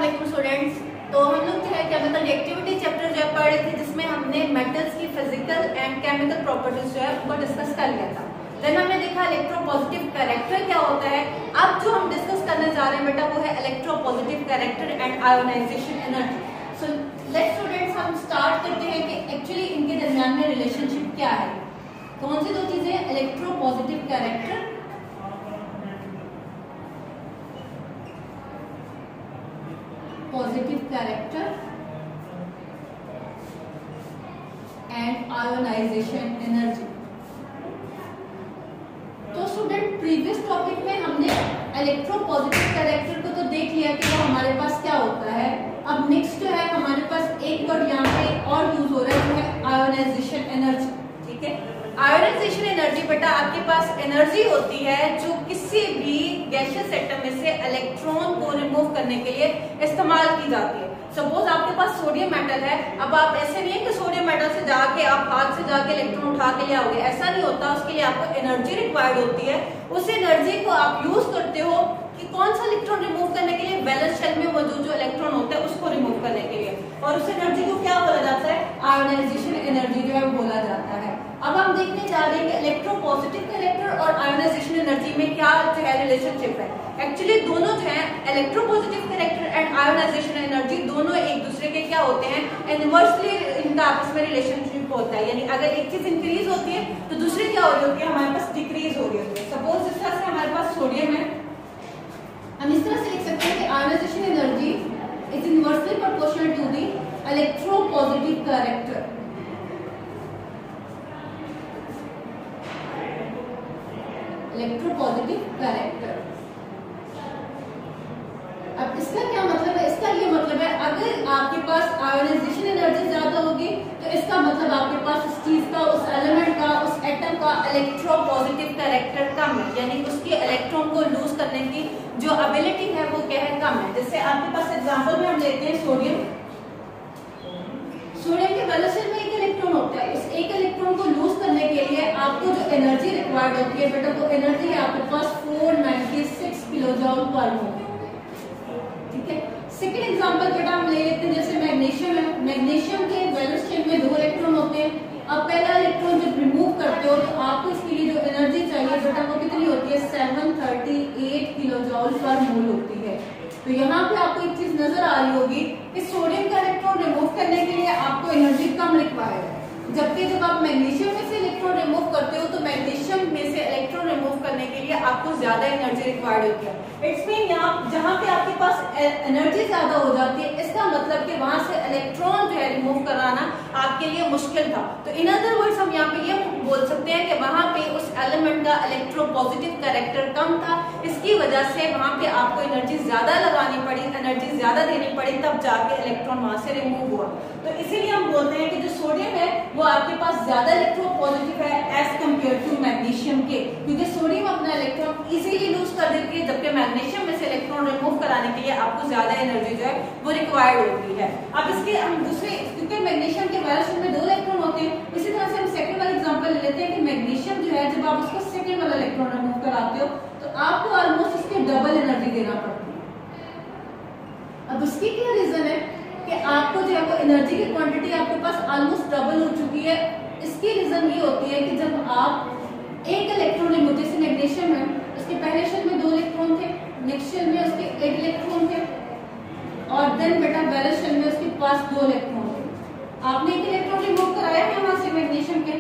अस्सलाम स्टूडेंट्स। तो हम लोग जो है केमिकल रिएक्टिविटी चैप्टर जो है पढ़ रहे थे, जिसमें हमने मेटल्स की फिजिकल एंड केमिकल प्रॉपर्टीज जो है उनको डिस्कस कर लिया था। देन हमने देखा इलेक्ट्रोपॉजिटिव कैरेक्टर क्या होता है। अब जो हम डिस्कस करने जा रहे हैं बेटा वो है electropositive character and ionization energy. So let's students हम स्टार्ट करते हैं कि एक्चुअली इनके दरमियान में रिलेशनशिप क्या है। कौन सी दो चीजें, electropositive character positive character and ionization energy. तो स्टूडेंट प्रीवियस टॉपिक में हमने इलेक्ट्रोपॉजिटिव कैरेक्टर को तो देख लिया कि वो हमारे पास क्या होता है। अब नेक्स्ट जो है हमारे पास एक वर्ड यहाँ पे और यूज हो रहा है, वो है आयोनाइजेशन एनर्जी। ठीक है, आयोनाइजेशन एनर्जी बेटा आपके पास एनर्जी होती है जो किसी भी गैसियस एटम में से इलेक्ट्रॉन को रिमूव करने के लिए इस्तेमाल की जाती है। सपोज आपके पास सोडियम मेटल है, अब आप ऐसे नहीं है कि सोडियम मेटल से जाके आप हाथ से जाके इलेक्ट्रॉन उठा के ले आओगे, ऐसा नहीं होता। उसके लिए आपको एनर्जी रिक्वायर्ड होती है। उस एनर्जी को आप यूज करते हो कि कौन सा इलेक्ट्रॉन रिमूव करने के लिए, वैलेंस शेल में मौजूद जो इलेक्ट्रॉन होता है उसको रिमूव करने के लिए, और उस एनर्जी को क्या बोला जाता है, आयोनाइजेशन एनर्जी जो है बोला जाता है। अब हम देखने जा रहे हैं कि इलेक्ट्रोपॉजिटिव कैरेक्टर और आयोनाइजेशन एनर्जी में क्या जो है रिलेशनशिप है। एक्चुअली दोनों जो है electropositive character and ionization energy दोनों एक दूसरे के क्या होते हैं, इनवर्सली इनका आपस में रिलेशनशिप होता है। यानी अगर एक चीज इंक्रीज होती है तो दूसरी क्या हो रही होती है, हमारे पास डिक्रीज हो रही होती है। सपोज इस तरह से हमारे पास सोडियम है, हम इस तरह से लिख सकते हैं कि ionization energy is inversely proportional to the electropositive character. Electropositive character. अब इसका क्या मतलब है, इसका ये मतलब है अगर आपके पास आयोनाइजेशन एनर्जी ज्यादा होगी तो इसका मतलब आपके पास उस चीज का, उस एलिमेंट का, उस एटम का इलेक्ट्रोपॉजिटिव कैरेक्टर कम है, यानी उसके इलेक्ट्रॉन को लूज करने की जो एबिलिटी है वो क्या है, कम है। जैसे आपके पास एग्जांपल में हम लेते हैं सोडियम। सोडियम के वैलेंस शेल में एक इलेक्ट्रॉन होता है। इस एक इलेक्ट्रॉन को लूज करने के लिए आपको जो एनर्जी रिक्वायर्ड होती है बेटा, वो एनर्जी है आपके पास 496 किलोजूल पर मोल। ठीक है, सेकंड एग्जांपल बेटा हम ले लेते हैं, जैसे मैग्नीशियम है। मैग्नीशियम के वैलेंस शेल में 2 इलेक्ट्रॉन होते हैं। अब पहला इलेक्ट्रॉन जब रिमूव करते हो तो आपको इसके लिए जो एनर्जी चाहिए बेटा वो कितनी होती है, 738 किलोजूल पर मोल होती है। तो यहाँ पे आपको एक चीज नजर आ रही होगी कि सोडियम का इलेक्ट्रॉन रिमूव करने के लिए आपको एनर्जी कम रिक्वायर्ड है, जबकि जब आप मैग्नीशियम में से इलेक्ट्रॉन रिमूव करते हो तो मैग्नीशियम में से इलेक्ट्रॉन रिमूव करने के लिए आपको ज्यादा एनर्जी रिक्वायर्ड होती है। इट्स मीन यहाँ जहाँ पे आपके पास एनर्जी ज्यादा हो जाती है, इसका मतलब कि वहां से इलेक्ट्रॉन जो है रिमूव कराना आपके लिए मुश्किल था। तो इन अदर वर्ड्स हम यहाँ पे ये बोल सकते हैं कि वहां पे उस एलिमेंट का इलेक्ट्रोपॉजिटिव कैरेक्टर कम था, इसकी वजह से वहां पे आपको एनर्जी ज्यादा लगानी पड़ी, एनर्जी ज्यादा देनी पड़ी, तब जाके इलेक्ट्रॉन वहां से रिमूव हुआ। तो इसीलिए हम बोलते हैं कि जो सोडियम है वो आपके पास ज्यादा इलेक्ट्रोपॉजिटिव है एज कम्पेयर टू मैग्नीशियम के, क्योंकि सोडियम अपना इलेक्ट्रॉन इजीली लूज कर देती है, जबकि मैग्नीशियम में से इलेक्ट्रॉन रिमूव कराने के लिए आपको ज्यादा एनर्जी जो है वो रिक्वायर्ड होती है। अब इसके हम दूसरे, क्योंकि मैग्नीशियम के वैलेंस शेल में 2 इलेक्ट्रॉन होते हैं, इसी तरह से हम सेकंड वाला एग्जांपल ले लेते हैं कि मैग्नीशियम जो है जब आप उसको सेकंड वाला इलेक्ट्रॉन रिमूव कराते हो तो आपको ऑलमोस्ट इसके डबल एनर्जी देना पड़ती है। अब उसकी क्या रीजन है कि आपको जो है वो एनर्जी की क्वांटिटी आपके पास ऑलमोस्ट डबल हो चुकी है। इसकी रीजन ये होती है कि जब आप एक इलेक्ट्रॉन रिमूव, जैसे मैग्नीशियम है उसके पहले शेल में 2 इलेक्ट्रॉन थे, नेक्स्ट शेल में उसके 1 इलेक्ट्रॉन थे, और देन बेटा वैलेंस शेल में उसके पास 2 इलेक्ट्रॉन थे। आपने 1 इलेक्ट्रॉन रिमूव कराया है वहां से मैग्नीशियम के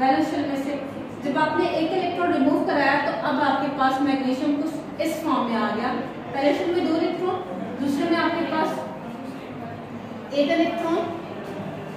वैलेंस शेल में से, जब आपने 1 इलेक्ट्रॉन रिमूव कराया तो अब आपके पास मैग्नीशियम कुछ इस फॉर्म में आ गया। पहले शेल में 2 इलेक्ट्रॉन, दूसरे में आपके पास 1 इलेक्ट्रॉन,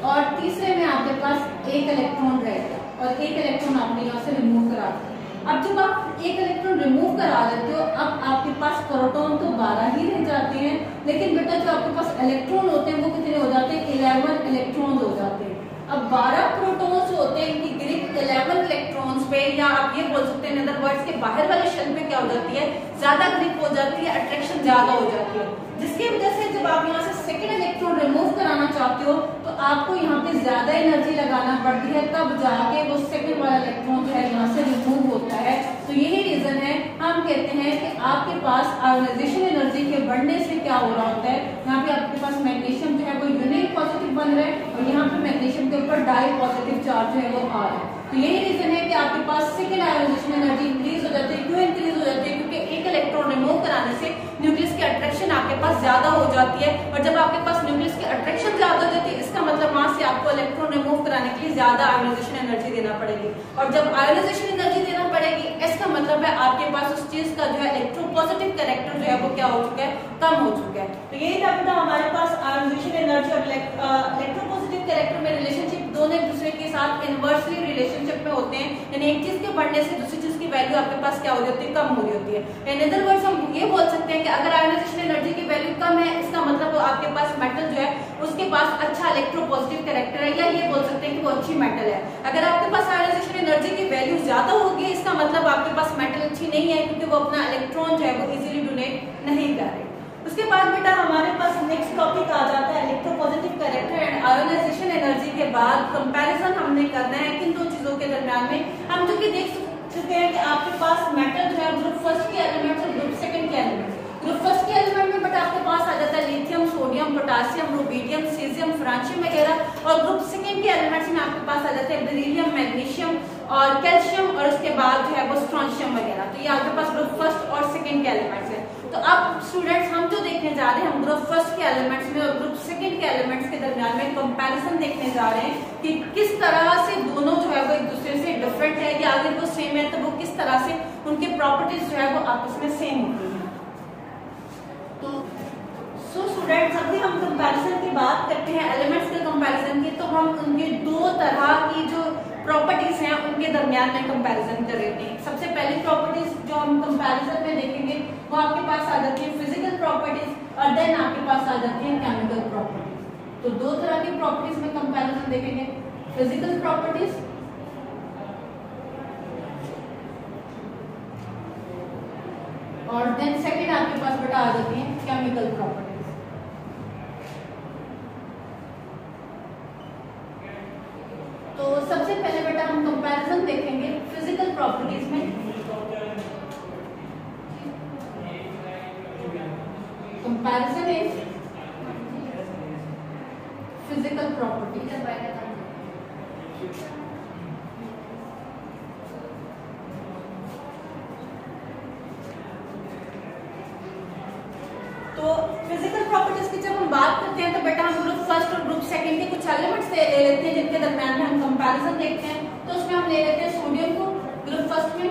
और तीसरे में आपके पास 1 इलेक्ट्रॉन रह गया, और 1 इलेक्ट्रॉन आपने यहाँ से रिमूव करा दिया। अब जब आप 1 इलेक्ट्रॉन रिमूव करा देते हो, अब आपके पास प्रोटॉन तो 12 ही रह जाते हैं, लेकिन बेटा जो आपके पास इलेक्ट्रॉन होते हैं वो कितने हो जाते हैं, 11 इलेक्ट्रॉन हो जाते हैं। अब 12 प्रोटॉन्स होते हैं, इनकी ग्रिप 11 इलेक्ट्रॉन्स पे, या आप ये बोल सकते हैं इन अदर वर्ड्स के बाहर वाले शेल पे क्या हो जाती है, ज्यादा ग्रिप हो जाती है, अट्रैक्शन ज्यादा हो जाती है, जिसकी वजह से जब आप यहाँ से सेकंड इलेक्ट्रॉन रिमूव कराना चाहते हो तो आपको यहाँ पे ज्यादा एनर्जी लगाना पड़ती है, तब जाके वो सेकंड वाला इलेक्ट्रॉन जो है यहाँ से रिमूव होता है। तो यही रीजन है, हम कहते हैं कि आपके पास आयोनाइजेशन एनर्जी के बढ़ने से क्या हो रहा होता है, यहाँ पे आपके पास मैग्नीशियम जो है वो यूनिक पॉजिटिव बन रहा है और यहाँ पे मैग्नीशियम के ऊपर डाई पॉजिटिव चार्ज जो है वो आ रहा है। तो यही रीजन है कि आपके पास सेकंड आयोनाइजेशन एनर्जी इंक्रीज हो जाती है। क्यों इंक्रीज हो जाती है? क्योंकि एक इलेक्ट्रॉन रिमूव कराने से न्यूक्लियस की अट्रैक्शन आपके पास ज्यादा हो जाती है, और जब आपके पास न्यूक्लियस की अट्रैक्शन ज्यादा हो जाती है, इसका मतलब वहां से आपको इलेक्ट्रॉन रिमूव कराने के लिए ज्यादा आयोनाइजेशन एनर्जी देना पड़ेगी, और जब आयोनाइजेशन एनर्जी देना पड़ेगी इसका मतलब है आपके पास उस चीज का जो है इलेक्ट्रोपॉजिटिव कैरेक्टर जो है वो क्या हो चुका है, कम हो चुका है। तो यही था बेटा हमारे पास आयोनाइजेशन एनर्जी और इलेक्ट्रोपॉजिटिव कैरेक्टर में रिलेशनशिप दोनों एक दूसरे के साथ इनवर्सली रिलेशनशिप में होते हैं, यानी एक चीज के बढ़ने से दूसरी चीज की वैल्यू आपके पास क्या हो जाती है, कम हो रही होती है। इन अदर वर्ड्स हम ये बोल सकते हैं कि अगर आयोनाइजेशन एनर्जी की वैल्यू कम है, इसका मतलब वो आपके पास मेटल जो है उसके पास अच्छा इलेक्ट्रोपॉजिटिव कैरेक्टर है, या ये बोल सकते हैं कि वो अच्छी मेटल है। अगर आपके पास आयोनाइजेशन एनर्जी की वैल्यू ज्यादा होगी, इसका मतलब आपके पास मेटल अच्छी नहीं है, क्योंकि वो अपना इलेक्ट्रॉन जो है वो इजीली डोनेट नहीं कर रहे। उसके बाद बेटा हमारे पास नेक्स्ट टॉपिक आ जाता है electropositive character and ionization energy के बाद कंपैरिजन हमने करना है किन दो चीजों के दरमियान में। हम जो कि देख चुके हैं कि आपके पास मेटल जो है ग्रुप फर्स्ट के एलिमेंट्स और ग्रुप सेकंड के एलिमेंट्स। ग्रुप फर्स्ट के एलिमेंट में बेटा आपके पास आ जाता है lithium, sodium, potassium, rubidium, caesium, francium वगैरह, और ग्रुप सेकंड के एलिमेंट्स में आपके पास आ जाते हैं बेरिलियम, मैग्नीशियम और कैल्शियम, और उसके बाद जो है वो स्ट्रोंशियम वगैरह। तो ये आपके पास ग्रुप फर्स्ट और सेकंड के एलिमेंट्स है। तो अब स्टूडेंट्स हम जो देखने जा रहे हैं, हम ग्रुप फर्स्ट के एलिमेंट्स में और ग्रुप सेकंड के एलिमेंट्स के दरमियान में कंपैरिजन देखने जा रहे हैं कि किस तरह से दोनों जो है वो एक दूसरे से डिफरेंट है, या अगर वो सेम है तो वो किस तरह से उनके प्रॉपर्टीज जो है वो आपस में सेम होती है। तो सो स्टूडेंट्स अभी हम कंपैरिजन की बात करते हैं एलिमेंट्स के कंपैरिजन की, तो हम उनके दो तरह की जो प्रॉपर्टीज हैं उनके दरमियान में कंपैरिजन कर रहे हैं। सबसे पहली प्रॉपर्टीज जो हम कंपैरिजन में देखेंगे वो आपके पास आ जाती है फिजिकल प्रॉपर्टीज, और देन आपके पास आ जाती है केमिकल प्रॉपर्टीज। तो दो तरह की प्रॉपर्टीज में कंपैरिजन देखेंगे, फिजिकल प्रॉपर्टीज और देन सेकंड आपके पास बेटा आ जाती है केमिकल प्रॉपर्टीज। तो सबसे पहले बेटा हम कंपैरिजन देखेंगे फिजिकल प्रॉपर्टीज में। Comparison is physical properties. तो फिजिकल प्रॉपर्टीज की जब हम बात करते हैं तो बेटा हम ग्रुप फर्स्ट और ग्रुप सेकंड के कुछ एलिमेंट्स ले लेते हैं जिनके दरमियान में हम कंपैरिजन देखते हैं। तो उसमें हम ले लेते हैं सोडियम को ग्रुप फर्स्ट में,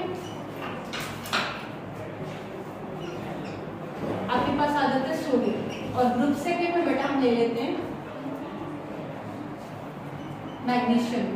आपके पास आ जाता है सोडियम, और ग्रुप सेकंड में बेटा हम ले लेते हैं मैग्नीशियम।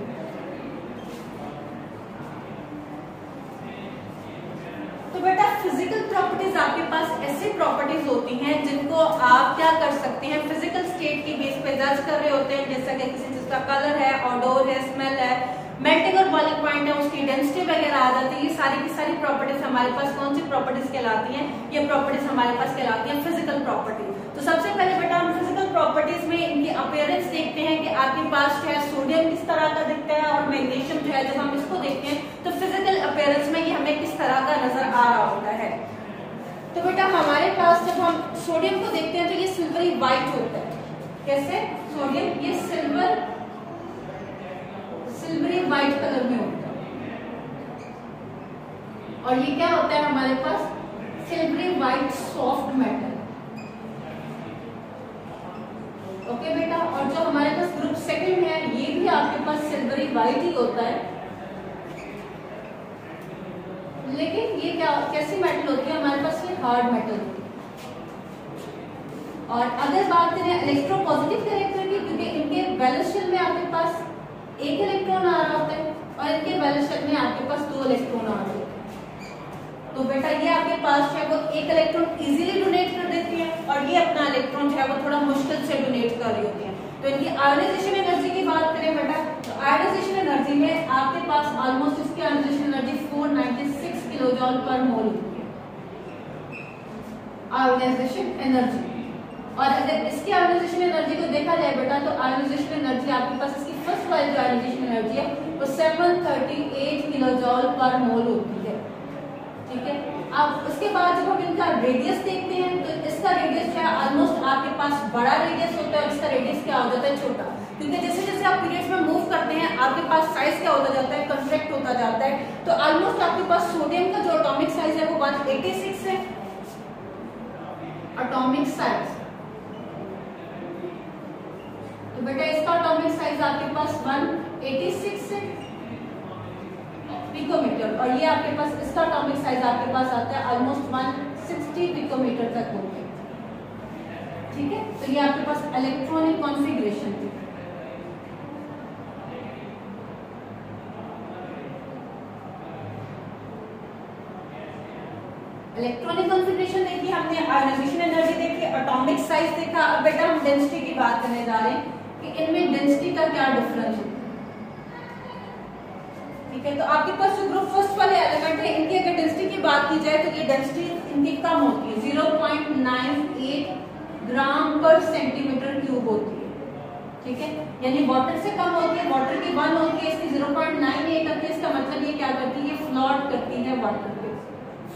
तो बेटा फिजिकल प्रॉपर्टीज आपके पास ऐसी प्रॉपर्टीज होती हैं जिनको आप क्या कर सकते हैं, फिजिकल स्टेट की बेस पे जज कर रहे होते हैं, जैसा कि किसी चीज का कलर है, ऑडोर है, स्मेल है, मेल्टिंग और बॉइलिंग पॉइंट है, उसकी डेंसिटी वगैरह आ जाती है। ये सारी की सारी प्रॉपर्टीज हमारे पास कौन सी प्रॉपर्टीज कहलाती हैं, ये प्रॉपर्टीज हमारे पास कहलाती हैं फिजिकल प्रॉपर्टीज। तो सबसे पहले बेटा हम फिजिकल प्रॉपर्टीज में इनकी अपीयरेंस देखते हैं कि आपके पास जो है सोडियम किस तरह का दिखता है, और मैग्नीशियम जो है जब हम इसको देखते हैं तो फिजिकल अपीयरेंस में ये हमें किस तरह का नजर आ रहा होता है। तो बेटा हमारे पास जब हम सोडियम को देखते हैं तो ये सिल्वरी व्हाइट होता है। कैसे? सोडियम ये सिल्वरी व्हाइट कलर में होता है, और ये क्या होता है हमारे पास silvery white soft metal. Okay बेटा, और जो हमारे पास ग्रुप सेकंड है ये भी आपके पास सिल्वरी व्हाइट ही होता है, लेकिन ये क्या कैसी मेटल होती है हमारे पास, ये हार्ड मेटल होती है। और अगर बात करें इलेक्ट्रोपॉजिटिव कैरेक्टर की, क्योंकि इनके वैलेंस शेल में आपके पास एक इलेक्ट्रॉन आ रहा होता है और इनके वैलेंस शेल में आपके पास दो इलेक्ट्रॉन आ रहे होते हैं। तो बेटा ये आपके पास जो है वो एक इलेक्ट्रॉन इजीली डोनेट कर देती है, और ये अपना इलेक्ट्रॉन जो है वो थोड़ा मुश्किल से डोनेट कर रही होती है। तो इनकी आयोनाइजेशन एनर्जी की बात करें बेटा, तो आयोनाइजेशन एनर्जी में आपके पास ऑलमोस्ट इसकी आयोनाइजेशन एनर्जी 496 किलोजॉल पर मोल होती है। आयोनाइजेशन एनर्जी, और अगर इसकी आयोनाइजेशन एनर्जी को देखा जाए बेटा तो आयोनाइजेशन एनर्जी आपके पास इसकी फर्स्ट वाली जो आयोनाइजेशन एनर्जी है वो 738 किलोजॉल पर मोल होती है। ठीक है, अब उसके बाद जब हम इनका रेडियस देखते हैं तो इसका रेडियस जो है ऑलमोस्ट आपके पास बड़ा रेडियस होता है और इसका रेडियस क्या हो जाता है, छोटा, क्योंकि जैसे जैसे आप पीरियड्स में मूव करते हैं आपके पास साइज क्या होता जाता है, कंट्रैक्ट होता जाता है। तो ऑलमोस्ट आपके पास सोडियम का जो एटॉमिक साइज है वो 186 है, एटॉमिक साइज। तो बेटा इसका एटॉमिक साइज आपके पास 186 है पिकोमीटर, और ये आपके पास इसका एटॉमिक साइज आपके पास आता है ऑलमोस्ट 160 पिकोमीटर तक हो गया। ठीक है, तो ये आपके पास इलेक्ट्रॉनिक कॉन्फ़िगरेशन थी। इलेक्ट्रॉनिक कॉन्फ़िगरेशन देखी हमने, आयोनाइजेशन एनर्जी देखी, एटॉमिक साइज देखा। अब बेटा हम डेंसिटी की बात करने जा रहे हैं कि इनमें डेंसिटी का क्या डिफरेंस है। ठीक है, तो आपके पास जो ग्रुप फर्स्ट वाले एलिमेंट है इनकी अगर डेंसिटी की बात की जाए तो ये डेंसिटी इनकी कम होती है, 0.98 ग्राम पर सेंटीमीटर क्यूब होती है। ठीक है, यानी वाटर से कम होती है, वाटर की 1 होती है, इसकी 0.98 होती है। इसका मतलब ये क्या करती है, ये फ्लोट करती है वाटर पे,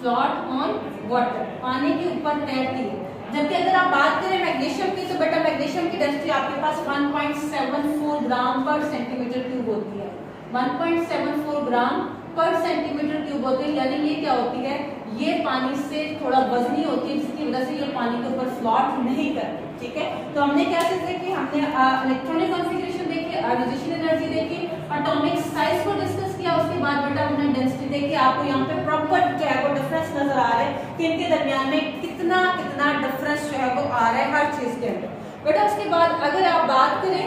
फ्लोट ऑन वाटर, पानी के ऊपर तैरती है। जबकि अगर आप बात करें मैग्नीशियम की तो बेटा मैग्नीशियम की डेंसिटी आपके पास 1.74 ग्राम पर सेंटीमीटर क्यूब होती है, 1.74 ग्राम पर सेंटीमीटर क्यूब होती है। यानी ये क्या होती है, ये पानी से थोड़ा वजनी होती है जिसकी वजह से ये पानी के ऊपर फ्लोट नहीं करती। ठीक है, तो हमने क्या चीज देखी, हमने इलेक्ट्रॉनिक कॉन्फ़िगरेशन देखी, आयोनाइजेशन एनर्जी देखी, एटॉमिक साइज को डिस्कस किया, उसके बाद बेटा हमने डेंसिटी देखी। आपको यहाँ पे प्रॉपर जो है वो डिफरेंस नजर आ रहा है कि इनके दरमियान में कितना कितना डिफरेंस जो है वो आ रहा है हर चीज के अंदर। बेटा उसके बाद अगर आप बात करें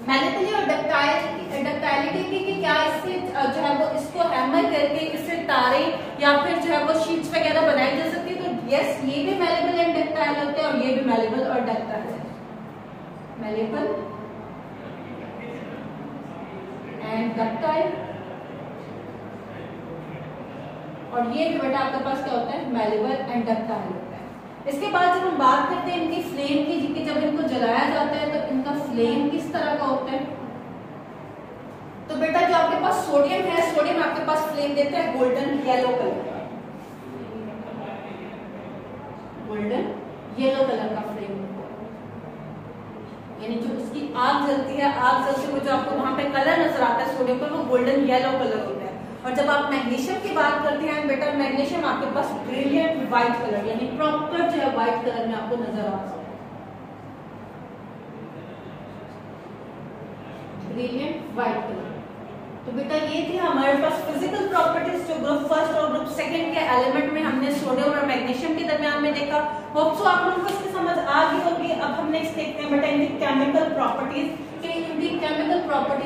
मैलेबिलिटी और डक्टाइलिटी की क्या इससे जो है वो इसको हैमर करके इससे तारे या फिर जो है वो शीट्स वगैरह बनाई जा सकती है। तो यस, ये भी मैलेबल एंड डक्टाइल होते हैं और ये भी मैलेबल और डक्टाइल है, मैलेबल एंड डक्टाइल, और ये भी बेटा आपके पास क्या होता है, मैलेबल एंड डक्टाइल होता है। इसके बाद जब हम बात करते हैं इनकी फ्लेम की, जब इनको जलाया जाता है तो इनका फ्लेम किस तरह का होता है। तो बेटा जो आपके पास सोडियम है, सोडियम आपके पास फ्लेम देता है गोल्डन येलो कलर का, गोल्डन येलो कलर का फ्लेम, यानी जो उसकी आग जलती है, आग जलते हुए जो आपको वहां पे कलर नजर आता है सोडियम पर, वो गोल्डन येलो कलर होता है। और जब आप मैग्नीशियम की बात करते हैं बेटा, मैग्नीशियम आपके पास ब्रिलियंट व्हाइट कलर, यानी प्रॉपर जो है व्हाइट कलर में आपको नजर आ सकता है, ब्रिलियंट व्हाइट कलर। तो बेटा ये थी हमारे पास फिजिकल प्रॉपर्टीज जो ग्रुप फर्स्ट और ग्रुप सेकंड के एलिमेंट में हमने सोडियम और मैग्नीशियम के दरमियान में देखा। होप सो आप लोगों को इसकी समझ आ गई होगी। अब हम नेक्स्ट देखते हैं बेटा इनकी केमिकल प्रॉपर्टीज, कि इनकी केमिकल प्रॉपर्टीज